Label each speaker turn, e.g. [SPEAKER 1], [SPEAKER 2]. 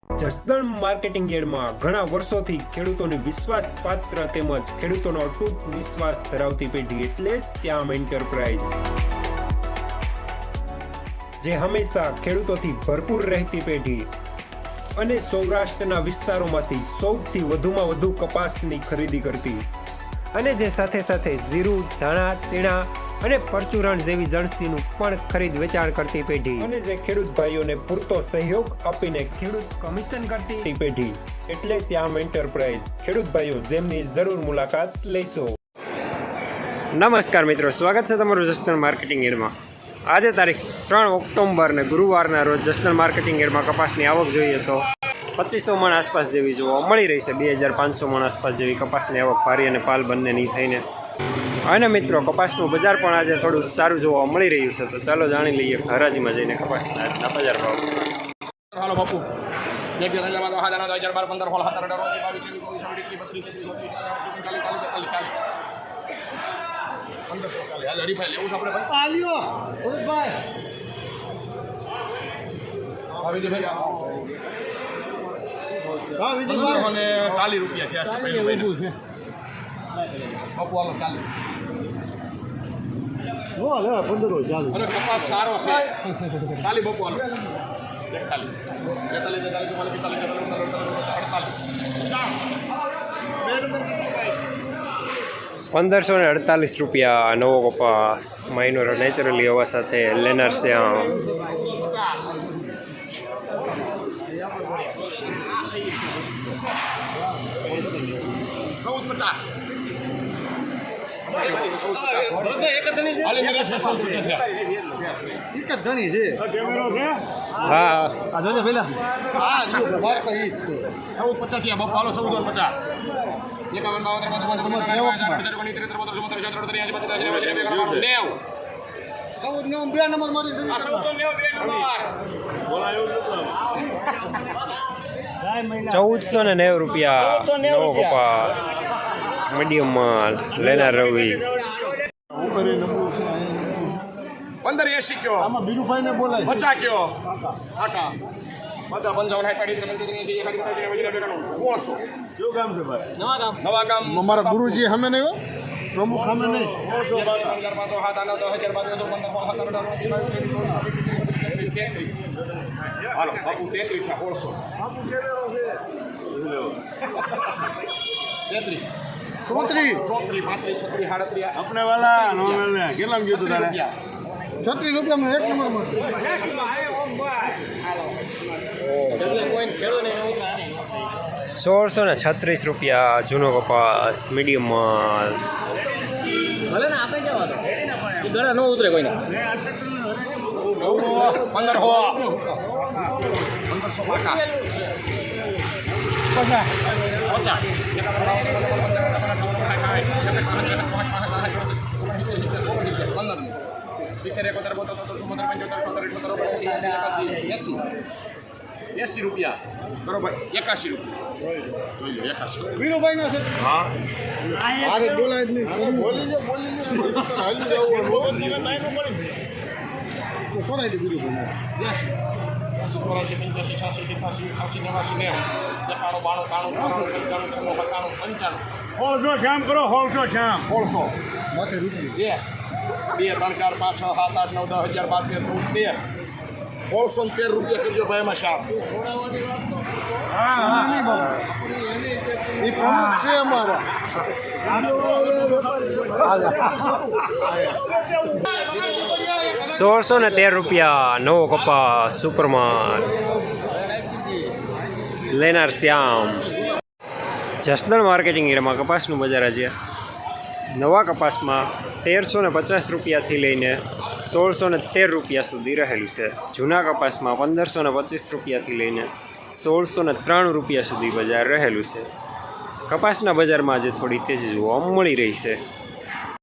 [SPEAKER 1] Jasdan marketing યાર્ડમાં ઘણા વર્ષોથી ખેડૂતોની વિશ્વાસપાત્ર તેમજ ખેડૂતોનો અતૂટ વિશ્વાસ ધરાવતી પેઢી એટલે શ્યામ એન્ટરપ્રાઇઝ, જે હંમેશા ખેડૂતોથી ભરપૂર રહેતી પેઢી અને સૌરાષ્ટ્રના વિસ્તારોમાંથી સૌથી વધુમાં વધુ કપાસની ખરીદી કરતી અને જે સાથે સાથે જીરું, ધાણા, ચીણા અને પરચુરણ જેવી જણસીનું પણ ખરીદ વેચાણ કરતી પેઢી અને જે ખેડૂત ભાઈઓને પૂરતો સહયોગ આપીને ખેડૂત કમિશન કરતી પેઢી એટલે શ્યામ એન્ટરપ્રાઇઝ. ખેડૂત ભાઈઓ જેમની જરૂર મુલાકાત લેશો. નમસ્કાર મિત્રો, સ્વાગત છે તમારું જસદણ માર્કેટિંગ યાર્ડમાં. આજે તારીખ 3 ઓક્ટોબર ને ગુરુવારના રોજ જસદણ માર્કેટિંગ યાર્ડમાં કપાસની આવક જોઈએ તો 2500 મણ આસપાસ જેવી જોવા મળી રહી છે. 2500 મણ આસપાસ જેવી કપાસની આવક ભારી અને પાલ બંનેની થઈને. અને મિત્રો, કપાસનું બજાર પણ આજે થોડું સારું જોવા મળી રહ્યું છે. તો ચાલો જાણી લઈએ હરાજીમાં જઈને કપાસના આજના બજાર ભાવ.
[SPEAKER 2] હાલો બાપુ, કપાસ સારો છે. ચાલી બપુ હાલો
[SPEAKER 1] 1548 રૂપિયા નવો કપાસ માઇનોર નેચરલી હવા સાથે લેનાર શ્યામ. હા, ₹1490 રૂપિયા નવો કપાસ મીડિયમ માલ લેનાર રવિ.
[SPEAKER 2] 1580 કયો આમાં બીરુભાઈ ને બોલાય 50 કયો કાકા 50 55 નવા ગામ અમારા ગુરુજી હમે નહીં પ્રમુખ હમે નહીં. હાલો બાપુ 33 આપણે વાલા નોવેલ કેટલા ગયું તું તારે 36 રૂપિયામાં એક નંબર મળશે.
[SPEAKER 1] 1636 રૂપિયા જૂનો કપાસ મીડિયમ માલ.
[SPEAKER 3] ભલે ને આપણે જવા દો, એ ગળા ન ઉતરે કોઈને.
[SPEAKER 2] 1500 પાકા 80 રૂપિયા બરોબર. 81 રૂપિયા વીરુભાઈ ના છે. હા, અરે બોલાય જ નહીં. સોનાઈ દે વીરુભાઈ 16 શામ કરો 16 શામ 16 માથે રૂપિયા 2 3 4 5 6 7 8 9 10 11 12 13 14 1613 રૂપિયા કરજો ભાઈ એમાં શામ. એ પ્રમુખ છે અમારા.
[SPEAKER 1] 1613 રૂપિયા નવો કપાસ સુપરમાલ લેનાર શ્યામ. જસદણ માર્કેટિંગ યાર્ડમાં કપાસનું બજાર આજે નવા કપાસમાં 1350 રૂપિયાથી લઈને 1613 રૂપિયા સુધી રહેલું છે. જૂના કપાસમાં 1525 રૂપિયાથી લઈને 1603 રૂપિયા સુધી બજાર રહેલું છે. કપાસના બજારમાં આજે થોડી તેજી જોવા મળી રહી છે.